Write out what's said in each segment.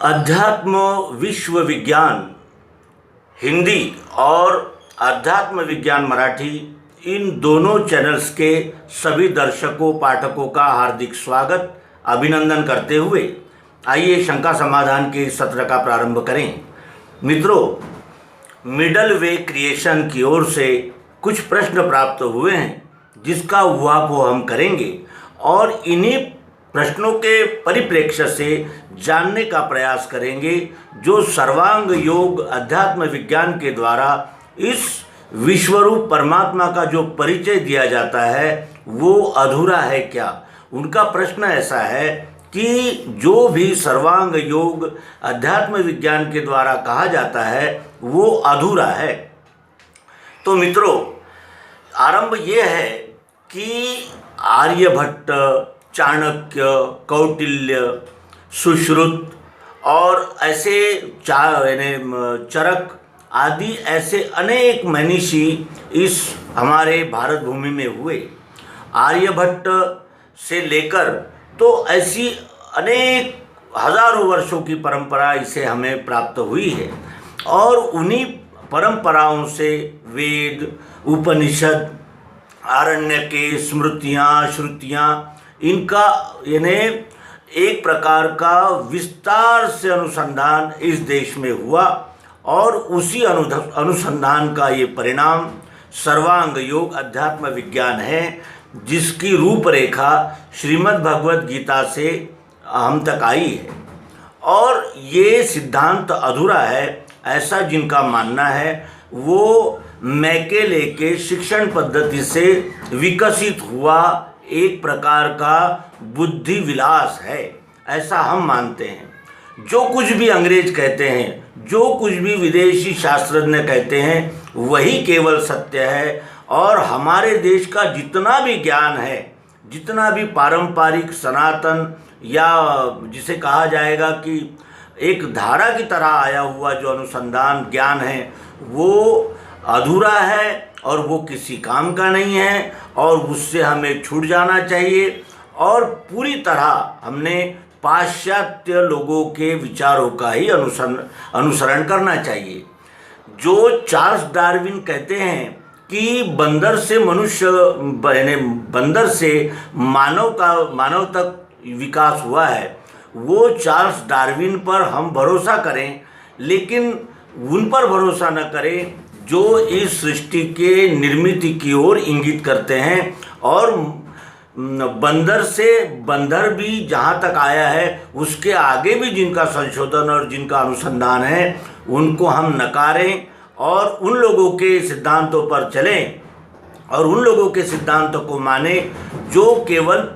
अध्यात्म विश्व विज्ञान हिंदी और अध्यात्म विज्ञान मराठी इन दोनों चैनल्स के सभी दर्शकों पाठकों का हार्दिक स्वागत अभिनंदन करते हुए आइए शंका समाधान के इस सत्र का प्रारंभ करें। मित्रों, मिडल वे क्रिएशन की ओर से कुछ प्रश्न प्राप्त हुए हैं जिसका उहापोह हम करेंगे और इन्हीं प्रश्नों के परिप्रेक्ष्य से जानने का प्रयास करेंगे जो सर्वांग योग अध्यात्म विज्ञान के द्वारा इस विश्वरूप परमात्मा का जो परिचय दिया जाता है वो अधूरा है क्या। उनका प्रश्न ऐसा है कि जो भी सर्वांग योग अध्यात्म विज्ञान के द्वारा कहा जाता है वो अधूरा है। तो मित्रों, आरंभ ये है कि आर्यभट्ट, चाणक्य, कौटिल्य, सुश्रुत और ऐसे चरक आदि ऐसे अनेक मनीषी इस हमारे भारत भूमि में हुए। आर्यभट्ट से लेकर तो ऐसी अनेक हजारों वर्षों की परंपरा इसे हमें प्राप्त हुई है और उन्हीं परंपराओं से वेद, उपनिषद, आरण्यके, स्मृतियाँ, श्रुतियाँ, इनका यानी एक प्रकार का विस्तार से अनुसंधान इस देश में हुआ और उसी अनुसंधान का ये परिणाम सर्वांग योग अध्यात्म विज्ञान है जिसकी रूपरेखा श्रीमद् भगवद गीता से हम तक आई है। और ये सिद्धांत अधूरा है ऐसा जिनका मानना है वो मैकेले के शिक्षण पद्धति से विकसित हुआ एक प्रकार का बुद्धि विलास है, ऐसा हम मानते हैं। जो कुछ भी अंग्रेज कहते हैं, जो कुछ भी विदेशी शास्त्रज्ञ कहते हैं वही केवल सत्य है। और हमारे देश का जितना भी ज्ञान है, जितना भी पारंपरिक सनातन या जिसे कहा जाएगा कि एक धारा की तरह आया हुआ जो अनुसंधान ज्ञान है वो अधूरा है और वो किसी काम का नहीं है और उससे हमें छूट जाना चाहिए और पूरी तरह हमने पाश्चात्य लोगों के विचारों का ही अनुसरण करना चाहिए। जो चार्ल्स डार्विन कहते हैं कि बंदर से मनुष्य बंदर से मानव तक विकास हुआ है, वो चार्ल्स डार्विन पर हम भरोसा करें लेकिन उन पर भरोसा न करें जो इस सृष्टि के निर्मित की ओर इंगित करते हैं। और बंदर से बंदर भी जहाँ तक आया है उसके आगे भी जिनका संशोधन और जिनका अनुसंधान है उनको हम नकारें और उन लोगों के सिद्धांतों पर चलें और उन लोगों के सिद्धांतों को माने जो केवल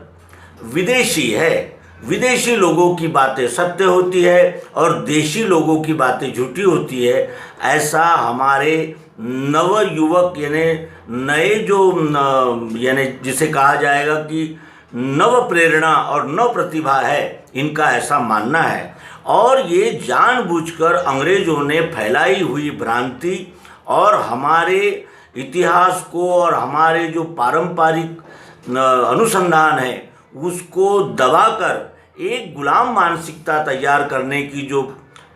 विदेशी है। विदेशी लोगों की बातें सत्य होती है और देशी लोगों की बातें झूठी होती है, ऐसा हमारे नव युवक यानी नए जो यानी जिसे कहा जाएगा कि नव प्रेरणा और नव प्रतिभा है, इनका ऐसा मानना है। और ये जानबूझकर अंग्रेज़ों ने फैलाई हुई भ्रांति और हमारे इतिहास को और हमारे जो पारंपरिक अनुसंधान है उसको दबाकर एक गुलाम मानसिकता तैयार करने की जो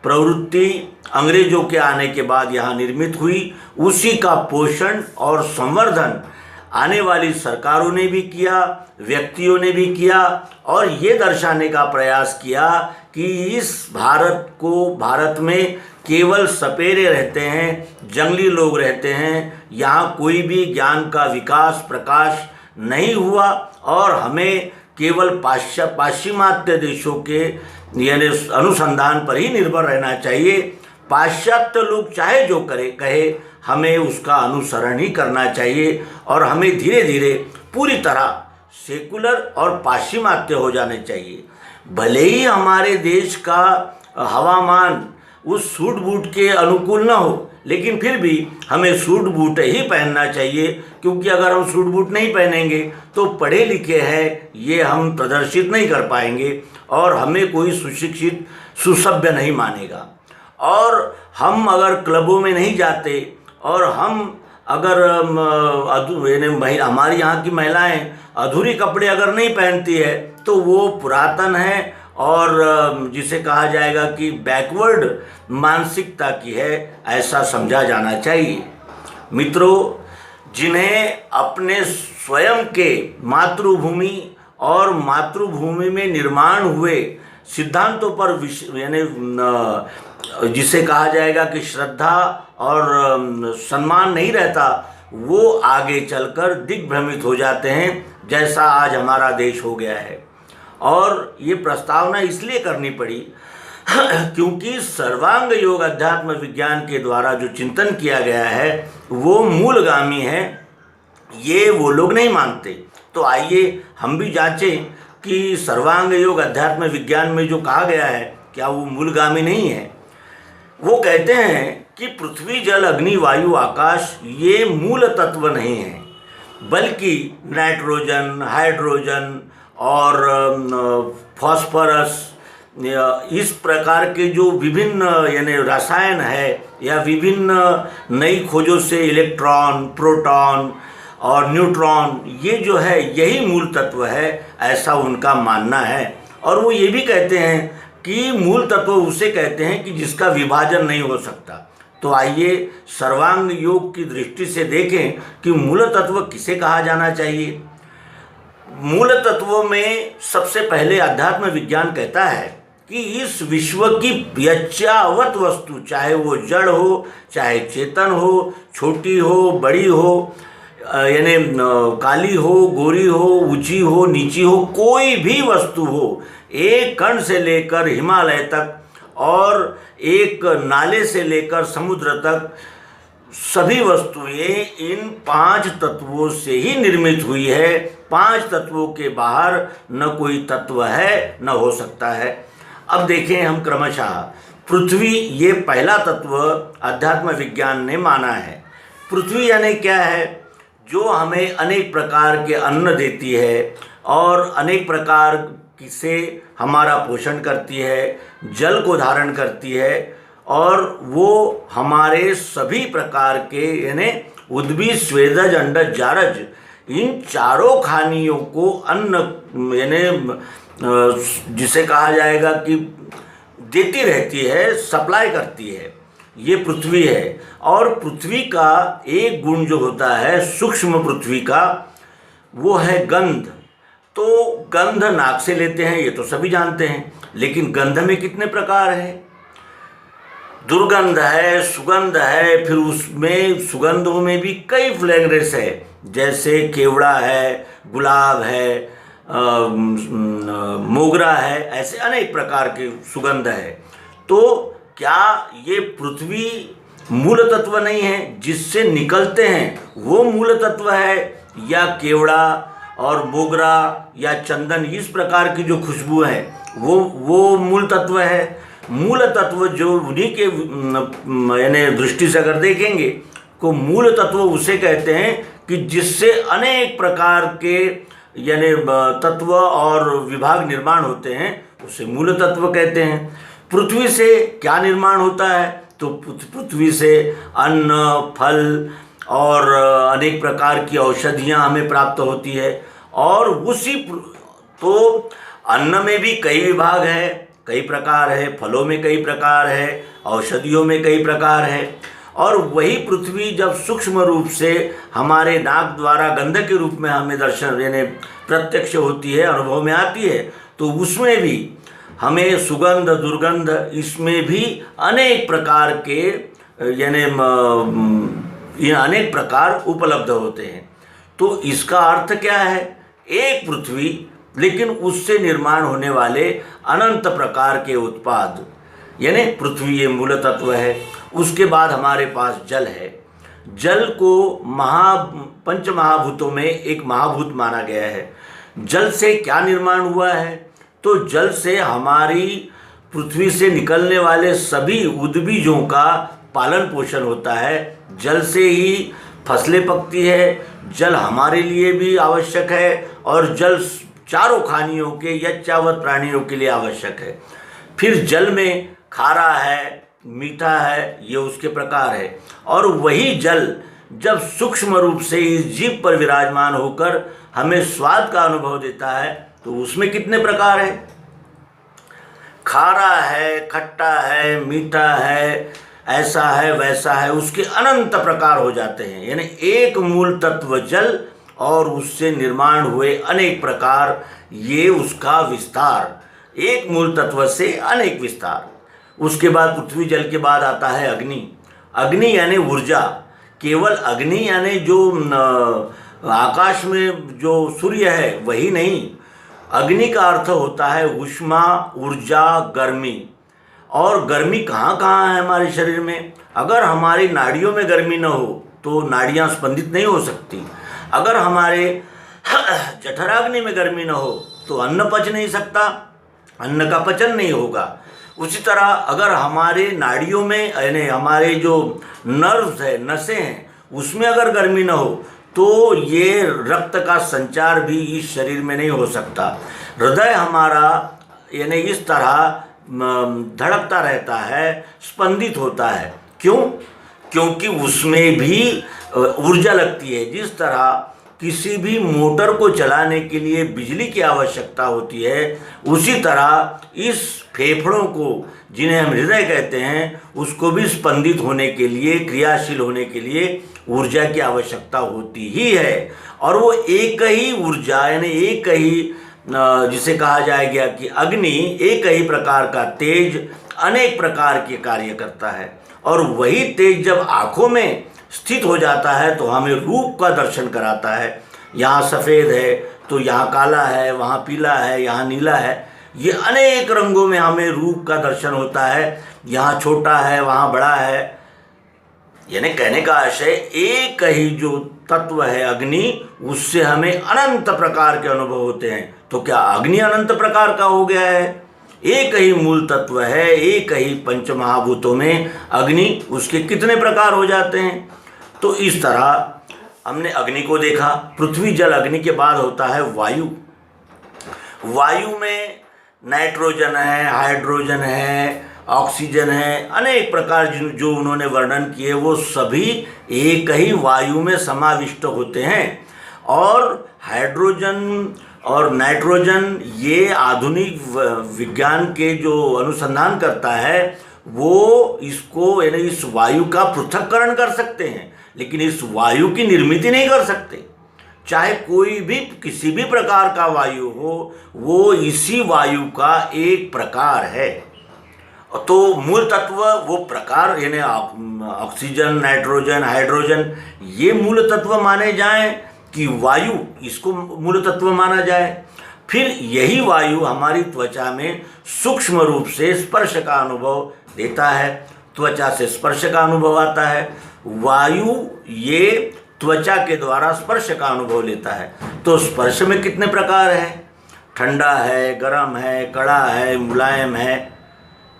प्रवृत्ति अंग्रेज़ों के आने के बाद यहाँ निर्मित हुई, उसी का पोषण और संवर्धन आने वाली सरकारों ने भी किया, व्यक्तियों ने भी किया और ये दर्शाने का प्रयास किया कि इस भारत में केवल सपेरे रहते हैं, जंगली लोग रहते हैं, यहाँ कोई भी ज्ञान का विकास प्रकाश नहीं हुआ और हमें केवल पाश्चिमात्य देशों के यानी अनुसंधान पर ही निर्भर रहना चाहिए। पाश्चात्य लोग चाहे जो कहे हमें उसका अनुसरण ही करना चाहिए और हमें धीरे धीरे पूरी तरह सेकुलर और पाश्चिमात्य हो जाने चाहिए। भले ही हमारे देश का हवामान उस सूट बूट के अनुकूल न हो लेकिन फिर भी हमें सूट बूट ही पहनना चाहिए, क्योंकि अगर हम सूट बूट नहीं पहनेंगे तो पढ़े लिखे हैं ये हम प्रदर्शित नहीं कर पाएंगे और हमें कोई सुशिक्षित सुसभ्य नहीं मानेगा। और हम अगर क्लबों में नहीं जाते और हम अगर हमारी यहाँ की महिलाएं अधूरी कपड़े अगर नहीं पहनती है तो वो पुरातन है और जिसे कहा जाएगा कि बैकवर्ड मानसिकता की है, ऐसा समझा जाना चाहिए। मित्रों, जिन्हें अपने स्वयं के मातृभूमि और मातृभूमि में निर्माण हुए सिद्धांतों पर यानी जिसे कहा जाएगा कि श्रद्धा और सम्मान नहीं रहता, वो आगे चलकर दिग्भ्रमित हो जाते हैं, जैसा आज हमारा देश हो गया है। और ये प्रस्तावना इसलिए करनी पड़ी क्योंकि सर्वांग योग अध्यात्म विज्ञान के द्वारा जो चिंतन किया गया है वो मूलगामी है, ये वो लोग नहीं मानते। तो आइए हम भी जांचें कि सर्वांग योग अध्यात्म विज्ञान में जो कहा गया है क्या वो मूलगामी नहीं है। वो कहते हैं कि पृथ्वी जल अग्नि वायु आकाश ये मूल तत्व नहीं है, बल्कि नाइट्रोजन, हाइड्रोजन और फॉस्फोरस, इस प्रकार के जो विभिन्न यानी रसायन है या विभिन्न नई खोजों से इलेक्ट्रॉन, प्रोटॉन और न्यूट्रॉन, ये जो है यही मूल तत्व है, ऐसा उनका मानना है। और वो ये भी कहते हैं कि मूल तत्व उसे कहते हैं कि जिसका विभाजन नहीं हो सकता। तो आइए सर्वांग योग की दृष्टि से देखें कि मूल तत्व किसे कहा जाना चाहिए। मूल तत्वों में सबसे पहले अध्यात्म विज्ञान कहता है कि इस विश्व की यच्चावत वस्तु, चाहे वो जड़ हो, चाहे चेतन हो, छोटी हो, बड़ी हो, यानी काली हो, गोरी हो, ऊंची हो, नीची हो, कोई भी वस्तु हो, एक कण से लेकर हिमालय तक और एक नाले से लेकर समुद्र तक, सभी वस्तुएं इन 5 तत्वों से ही निर्मित हुई है। 5 तत्वों के बाहर न कोई तत्व है, न हो सकता है। अब देखें हम क्रमशः, पृथ्वी ये पहला तत्व अध्यात्म विज्ञान ने माना है। पृथ्वी यानी क्या है? जो हमें अनेक प्रकार के अन्न देती है और अनेक प्रकार से हमारा पोषण करती है, जल को धारण करती है, और वो हमारे सभी प्रकार के यानी उद्भिद, स्वेदज, अंडज, जारज, इन चारों खानियों को अन्न यानी जिसे कहा जाएगा कि देती रहती है, सप्लाई करती है, ये पृथ्वी है। और पृथ्वी का एक गुण जो होता है सूक्ष्म पृथ्वी का, वो है गंध। तो गंध नाक से लेते हैं, ये तो सभी जानते हैं, लेकिन गंध में कितने प्रकार हैं? दुर्गंध है, सुगंध है, फिर उसमें सुगंधों में भी कई फ्रेग्रेंस है, जैसे केवड़ा है, गुलाब है, मोगरा है, ऐसे अनेक प्रकार के सुगंध है। तो क्या ये पृथ्वी मूल तत्व नहीं है? जिससे निकलते हैं वो मूल तत्व है, या केवड़ा और मोगरा या चंदन, इस प्रकार की जो खुशबू है वो मूल तत्व है? मूल तत्व जो उन्हीं के यानी दृष्टि से अगर देखेंगे तो मूल तत्व उसे कहते हैं कि जिससे अनेक प्रकार के यानी तत्व और विभाग निर्माण होते हैं, उसे मूल तत्व कहते हैं। पृथ्वी से क्या निर्माण होता है? तो पृथ्वी से अन्न, फल और अनेक प्रकार की औषधियाँ हमें प्राप्त होती है। और उसी तो अन्न में भी कई विभाग है, कई प्रकार है, फलों में कई प्रकार है, औषधियों में कई प्रकार है। और वही पृथ्वी जब सूक्ष्म रूप से हमारे नाक द्वारा गंध के रूप में हमें दर्शन यानी प्रत्यक्ष होती है, अनुभव में आती है, तो उसमें भी हमें सुगंध, दुर्गंध, इसमें भी अनेक प्रकार के यानी ये अनेक प्रकार उपलब्ध होते हैं। तो इसका अर्थ क्या है? एक पृथ्वी, लेकिन उससे निर्माण होने वाले अनंत प्रकार के उत्पाद, यानी पृथ्वी ये मूल तत्व है। उसके बाद हमारे पास जल है। जल को पंच महाभूतों में एक महाभूत माना गया है। जल से क्या निर्माण हुआ है? तो जल से हमारी पृथ्वी से निकलने वाले सभी उद्भिजों का पालन पोषण होता है। जल से ही फसलें पकती है, जल हमारे लिए भी आवश्यक है, और जल चारों खानियों के यच्चावत प्राणियों के लिए आवश्यक है। फिर जल में खारा है, मीठा है, ये उसके प्रकार है। और वही जल जब सूक्ष्म रूप से इस जीभ पर विराजमान होकर हमें स्वाद का अनुभव देता है, तो उसमें कितने प्रकार है? खारा है, खट्टा है, मीठा है, ऐसा है, वैसा है, उसके अनंत प्रकार हो जाते हैं। यानी एक मूल तत्व जल और उससे निर्माण हुए अनेक प्रकार, ये उसका विस्तार, एक मूल तत्व से अनेक विस्तार। उसके बाद पृथ्वी जल के बाद आता है अग्नि। अग्नि यानी ऊर्जा। केवल अग्नि यानी जो आकाश में जो सूर्य है वही नहीं, अग्नि का अर्थ होता है ऊष्मा, ऊर्जा, गर्मी। और गर्मी कहाँ कहाँ है हमारे शरीर में? अगर हमारी नाड़ियों में गर्मी न हो तो नाड़ियाँ स्पंदित नहीं हो सकती। अगर हमारे जठराग्नि में गर्मी न हो तो अन्न पच नहीं सकता, अन्न का पचन नहीं होगा। उसी तरह अगर हमारे नाड़ियों में यानी हमारे जो नर्व्स है, नसें हैं, उसमें अगर गर्मी न हो तो ये रक्त का संचार भी इस शरीर में नहीं हो सकता। हृदय हमारा यानी इस तरह धड़कता रहता है, स्पंदित होता है। क्यों? क्योंकि उसमें भी ऊर्जा लगती है। जिस तरह किसी भी मोटर को चलाने के लिए बिजली की आवश्यकता होती है, उसी तरह इस फेफड़ों को, जिन्हें हम हृदय कहते हैं, उसको भी स्पंदित होने के लिए, क्रियाशील होने के लिए ऊर्जा की आवश्यकता होती ही है। और वो एक ही ऊर्जा यानी एक ही, जिसे कहा जाएगा कि अग्नि, एक ही प्रकार का तेज अनेक प्रकार के कार्य करता है। और वही तेज जब आँखों में स्थित हो जाता है तो हमें रूप का दर्शन कराता है। यहाँ सफ़ेद है तो यहाँ काला है, वहाँ पीला है, यहाँ नीला है, ये अनेक रंगों में हमें रूप का दर्शन होता है। यहाँ छोटा है, वहाँ बड़ा है। यानी कहने का आशय, एक ही जो तत्व है अग्नि, उससे हमें अनंत प्रकार के अनुभव होते हैं। तो क्या अग्नि अनंत प्रकार का हो गया है? एक ही मूल तत्व है, एक ही पंच महाभूतों में अग्नि, उसके कितने प्रकार हो जाते हैं? तो इस तरह हमने अग्नि को देखा। पृथ्वी जल अग्नि के बाद होता है वायु। वायु में नाइट्रोजन है, हाइड्रोजन है, ऑक्सीजन है, अनेक प्रकार जो उन्होंने वर्णन किए वो सभी एक ही वायु में समाविष्ट होते हैं। और हाइड्रोजन और नाइट्रोजन, ये आधुनिक विज्ञान के जो अनुसंधान करता है वो इसको यानी इस वायु का पृथक्करण कर सकते हैं, लेकिन इस वायु की निर्मित नहीं कर सकते। चाहे कोई भी किसी भी प्रकार का वायु हो, वो इसी वायु का एक प्रकार है। तो मूल तत्व वो प्रकार यानी ऑक्सीजन, नाइट्रोजन, हाइड्रोजन, ये मूल तत्व माने जाएं कि वायु इसको मूल तत्व माना जाए। फिर यही वायु हमारी त्वचा में सूक्ष्म रूप से स्पर्श का अनुभव देता है। त्वचा से स्पर्श का अनुभव आता है। वायु ये त्वचा के द्वारा स्पर्श का अनुभव लेता है। तो स्पर्श में कितने प्रकार हैं? ठंडा है, गर्म है, कड़ा है, मुलायम है,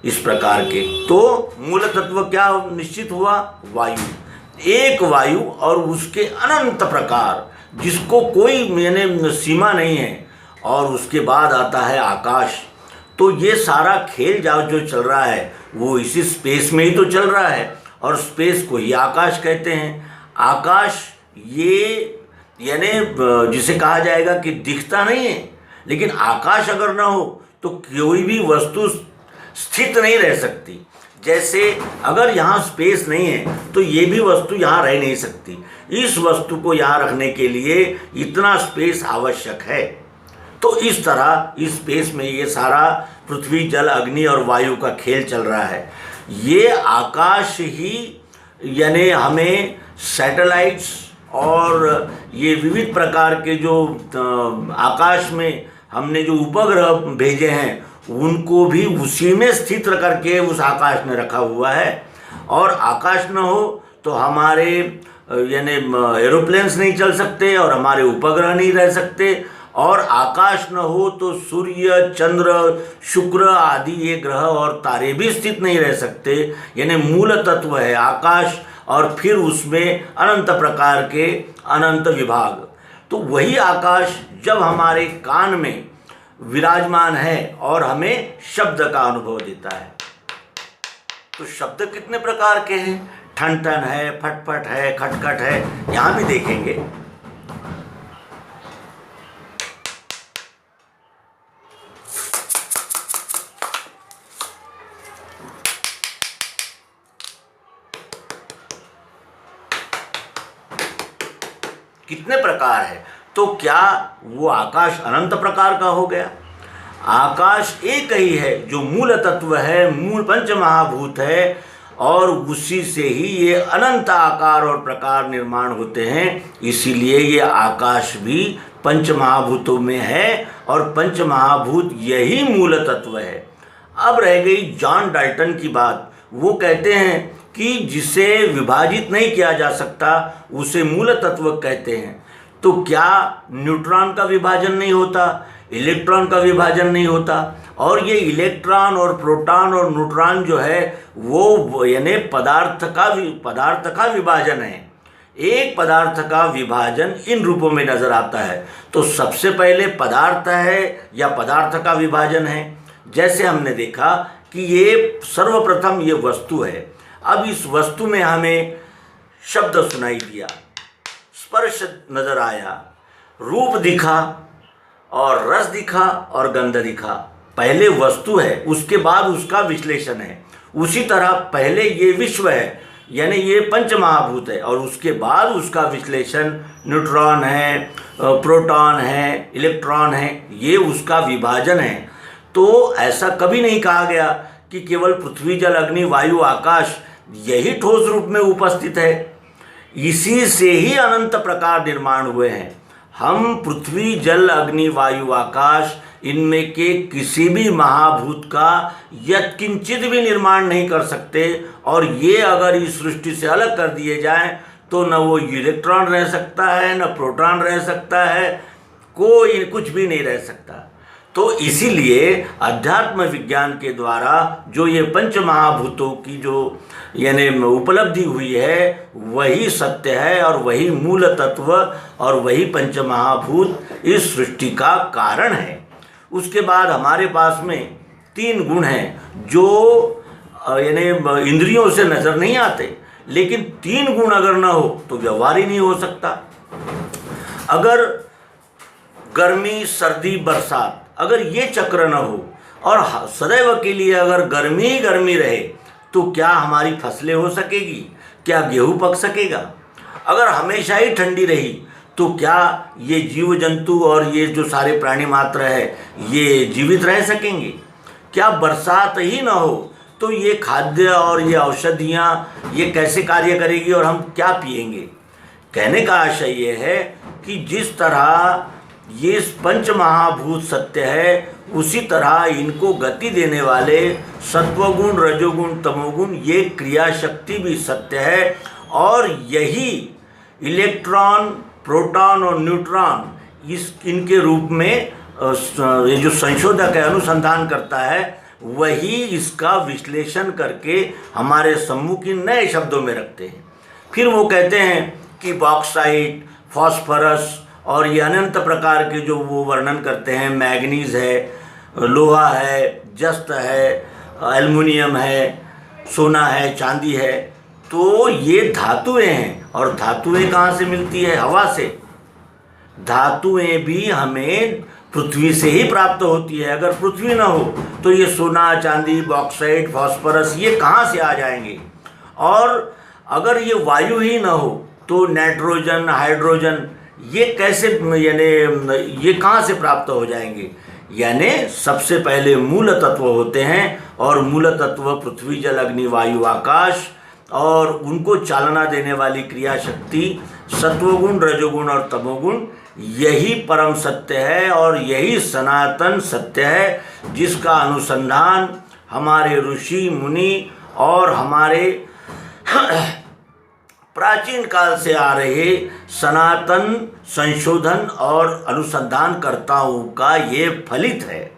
इस प्रकार के। तो मूल तत्व क्या निश्चित हुआ? वायु। एक वायु और उसके अनंत प्रकार, जिसको कोई यानी सीमा नहीं है। और उसके बाद आता है आकाश। तो ये सारा खेल जो चल रहा है वो इसी स्पेस में ही तो चल रहा है, और स्पेस को ही आकाश कहते हैं। आकाश ये यानी जिसे कहा जाएगा कि दिखता नहीं है, लेकिन आकाश अगर ना हो तो कोई भी वस्तु स्थित नहीं रह सकती। जैसे अगर यहाँ स्पेस नहीं है तो ये भी वस्तु यहाँ रह नहीं सकती। इस वस्तु को यहाँ रखने के लिए इतना स्पेस आवश्यक है। तो इस तरह इस स्पेस में ये सारा पृथ्वी, जल, अग्नि और वायु का खेल चल रहा है। ये आकाश ही यानी हमें सैटेलाइट्स और ये विविध प्रकार के जो आकाश में हमने जो उपग्रह भेजे हैं उनको भी उसी में स्थित करके उस आकाश में रखा हुआ है। और आकाश न हो तो हमारे यानी एरोप्लेन्स नहीं चल सकते और हमारे उपग्रह नहीं रह सकते। और आकाश न हो तो सूर्य, चंद्र, शुक्र आदि ये ग्रह और तारे भी स्थित नहीं रह सकते। यानी मूल तत्व है आकाश, और फिर उसमें अनंत प्रकार के अनंत विभाग। तो वही आकाश जब हमारे कान में विराजमान है और हमें शब्द का अनुभव देता है। तो शब्द कितने प्रकार के हैं? ठन ठन है, फटफट है, खटखट है, यहाँ भी देखेंगे। कितने प्रकार है, तो क्या वो आकाश अनंत प्रकार का हो गया? आकाश एक ही है जो मूल तत्व है, मूल पंच महाभूत है, और उसी से ही ये अनंत आकार और प्रकार निर्माण होते हैं। इसीलिए ये आकाश भी पंच महाभूतों में है और पंच महाभूत यही मूल तत्व है। अब रह गई जॉन डाल्टन की बात। वो कहते हैं कि जिसे विभाजित नहीं किया जा सकता उसे मूल तत्व कहते हैं। तो क्या न्यूट्रॉन का विभाजन नहीं होता, इलेक्ट्रॉन का विभाजन नहीं होता? और ये इलेक्ट्रॉन और प्रोटॉन और न्यूट्रॉन जो है वो यानी पदार्थ का विभाजन है। एक पदार्थ का विभाजन इन रूपों में नजर आता है। तो सबसे पहले पदार्थ है या पदार्थ का विभाजन है। जैसे हमने देखा कि ये सर्वप्रथम ये वस्तु है। अब इस वस्तु में हमें शब्द सुनाई दिया, स्पर्श नजर आया, रूप दिखा और रस दिखा और गंध दिखा। पहले वस्तु है, उसके बाद उसका विश्लेषण है। उसी तरह पहले ये विश्व है यानी ये पंच महाभूत है, और उसके बाद उसका विश्लेषण न्यूट्रॉन है, प्रोटॉन है, इलेक्ट्रॉन है, ये उसका विभाजन है। तो ऐसा कभी नहीं कहा गया कि केवल पृथ्वी जल अग्नि वायु आकाश यही ठोस रूप में उपस्थित है। इसी से ही अनंत प्रकार निर्माण हुए हैं। हम पृथ्वी जल अग्नि वायु आकाश इनमें के किसी भी महाभूत का यत्किंचित भी निर्माण नहीं कर सकते, और ये अगर इस सृष्टि से अलग कर दिए जाएं तो न वो इलेक्ट्रॉन रह सकता है, न प्रोटॉन रह सकता है, कोई कुछ भी नहीं रह सकता। तो इसीलिए अध्यात्म विज्ञान के द्वारा जो ये पंच महाभूतों की जो यानी उपलब्धि हुई है वही सत्य है, और वही मूल तत्व और वही पंच महाभूत इस सृष्टि का कारण है। उसके बाद हमारे पास में 3 गुण हैं जो यानी इंद्रियों से नज़र नहीं आते, लेकिन 3 गुण अगर ना हो तो व्यवहार ही नहीं हो सकता। अगर गर्मी सर्दी बरसात अगर ये चक्र न हो और सदैव के लिए अगर गर्मी ही गर्मी रहे तो क्या हमारी फसलें हो सकेगी? क्या गेहूँ पक सकेगा? अगर हमेशा ही ठंडी रही तो क्या ये जीव जंतु और ये जो सारे प्राणी मात्र है ये जीवित रह सकेंगे? क्या बरसात ही ना हो तो ये खाद्य और ये औषधियाँ ये कैसे कार्य करेगी और हम क्या पिएंगे? कहने का आशय ये है कि जिस तरह ये पंच महाभूत सत्य है, उसी तरह इनको गति देने वाले सत्वगुण रजोगुण तमोगुण ये क्रिया शक्ति भी सत्य है। और यही इलेक्ट्रॉन प्रोटॉन और न्यूट्रॉन इनके रूप में ये जो संशोधक है अनुसंधान करता है वही इसका विश्लेषण करके हमारे सम्मुख नए शब्दों में रखते हैं। फिर वो कहते हैं कि बॉक्साइट फॉस्फोरस और ये अनंत प्रकार के जो वो वर्णन करते हैं, मैग्नीज है, लोहा है, जस्त है, एल्युमिनियम है, सोना है, चांदी है, तो ये धातुएं हैं। और धातुएं कहाँ से मिलती है? हवा से। धातुएं भी हमें पृथ्वी से ही प्राप्त होती है। अगर पृथ्वी ना हो तो ये सोना चांदी बॉक्साइट फॉस्फोरस ये कहाँ से आ जाएंगे? और अगर ये वायु ही ना हो तो नाइट्रोजन हाइड्रोजन ये कैसे यानी ये कहाँ से प्राप्त हो जाएंगे? यानी सबसे पहले मूल तत्व होते हैं, और मूल तत्व पृथ्वी जल अग्नि वायु आकाश और उनको चालना देने वाली क्रिया शक्ति सत्वगुण रजोगुण और तमोगुण यही परम सत्य है और यही सनातन सत्य है, जिसका अनुसंधान हमारे ऋषि मुनि और हमारे प्राचीन काल से आ रहे सनातन संशोधन और अनुसंधानकर्ताओं का ये फलित है।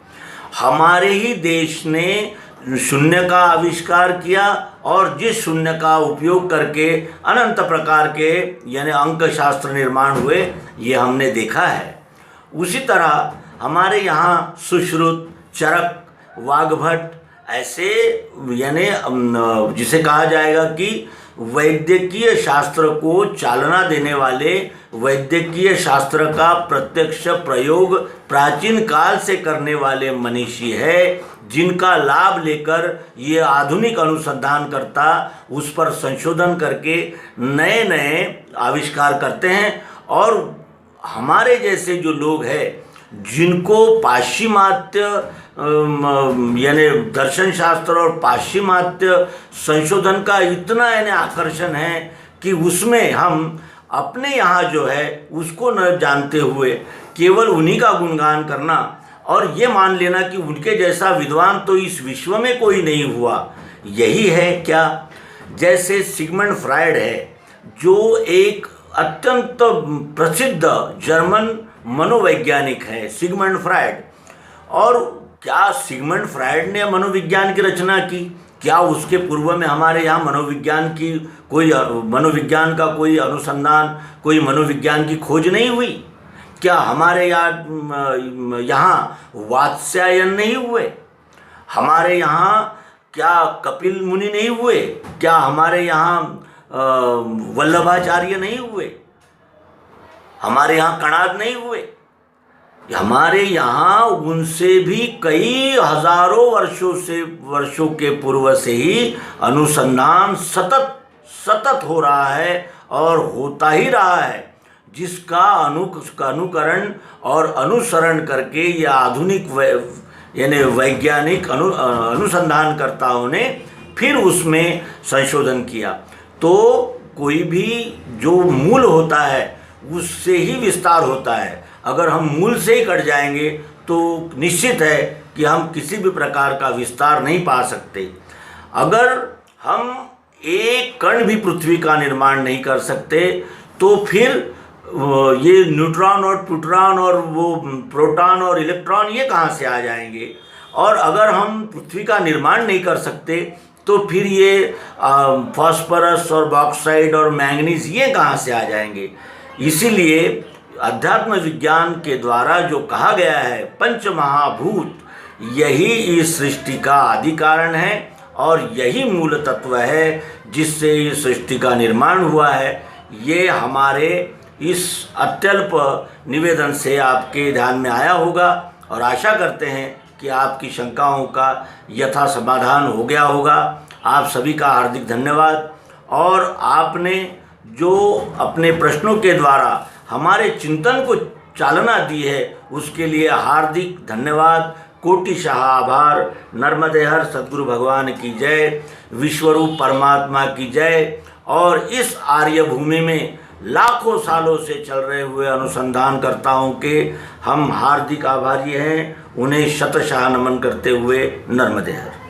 हमारे ही देश ने शून्य का आविष्कार किया और जिस शून्य का उपयोग करके अनंत प्रकार के यानी अंक शास्त्र निर्माण हुए ये हमने देखा है। उसी तरह हमारे यहाँ सुश्रुत चरक वाग्भट ऐसे यानी जिसे कहा जाएगा कि वैद्यकीय शास्त्र को चालना देने वाले, वैद्यकीय शास्त्र का प्रत्यक्ष प्रयोग प्राचीन काल से करने वाले मनीषी है, जिनका लाभ लेकर ये आधुनिक अनुसंधानकर्ता उस पर संशोधन करके नए नए आविष्कार करते हैं और हमारे जैसे जो लोग हैं जिनको पाश्चिमात्य यानी दर्शन शास्त्र और पाश्चिमात्य संशोधन का इतना यानी आकर्षण है कि उसमें हम अपने यहाँ जो है उसको न जानते हुए केवल उन्हीं का गुणगान करना और ये मान लेना कि उनके जैसा विद्वान तो इस विश्व में कोई नहीं हुआ, यही है क्या। जैसे सिगमंड फ्रायड है जो एक अत्यंत प्रसिद्ध जर्मन मनोवैज्ञानिक है, सिगमंड फ्रायड। और क्या सिगमंड फ्रायड ने मनोविज्ञान की रचना की? क्या उसके पूर्व में हमारे यहाँ मनोविज्ञान का कोई अनुसंधान, कोई मनोविज्ञान की खोज नहीं हुई? क्या हमारे यहाँ वात्स्यायन नहीं हुए? हमारे यहाँ क्या कपिल मुनि नहीं हुए? क्या हमारे यहाँ वल्लभाचार्य नहीं हुए? हमारे यहाँ कणाद नहीं हुए? हमारे यहाँ उनसे भी कई हजारों वर्षों के पूर्व से ही अनुसंधान सतत हो रहा है और होता ही रहा है, जिसका अनुकरण और अनुसरण करके या आधुनिक यानी वैज्ञानिक अनुसंधानकर्ताओं ने फिर उसमें संशोधन किया। तो कोई भी जो मूल होता है उससे ही विस्तार होता है। अगर हम मूल से ही कट जाएंगे तो निश्चित है कि हम किसी भी प्रकार का विस्तार नहीं पा सकते। अगर हम एक कण भी पृथ्वी का निर्माण नहीं कर सकते तो फिर ये न्यूट्रॉन और प्रोटॉन और वो प्रोटॉन और इलेक्ट्रॉन ये कहाँ से आ जाएंगे? और अगर हम पृथ्वी का निर्माण नहीं कर सकते तो फिर ये फास्फोरस और बॉक्साइड और मैंगनीज ये कहाँ से आ जाएंगे? इसीलिए अध्यात्म विज्ञान के द्वारा जो कहा गया है पंच महाभूत, यही इस सृष्टि का आदि कारण है और यही मूल तत्व है जिससे इस सृष्टि का निर्माण हुआ है। ये हमारे इस अत्यल्प निवेदन से आपके ध्यान में आया होगा और आशा करते हैं कि आपकी शंकाओं का यथा समाधान हो गया होगा। आप सभी का हार्दिक धन्यवाद। और आपने जो अपने प्रश्नों के द्वारा हमारे चिंतन को चालना दी है उसके लिए हार्दिक धन्यवाद, कोटिशाह आभार। नर्मदे हर सद्गुरु भगवान की जय, विश्वरूप परमात्मा की जय। और इस आर्य भूमि में लाखों सालों से चल रहे हुए अनुसंधानकर्ताओं के हम हार्दिक आभारी हैं। उन्हें शतशः नमन करते हुए नर्मदे हर।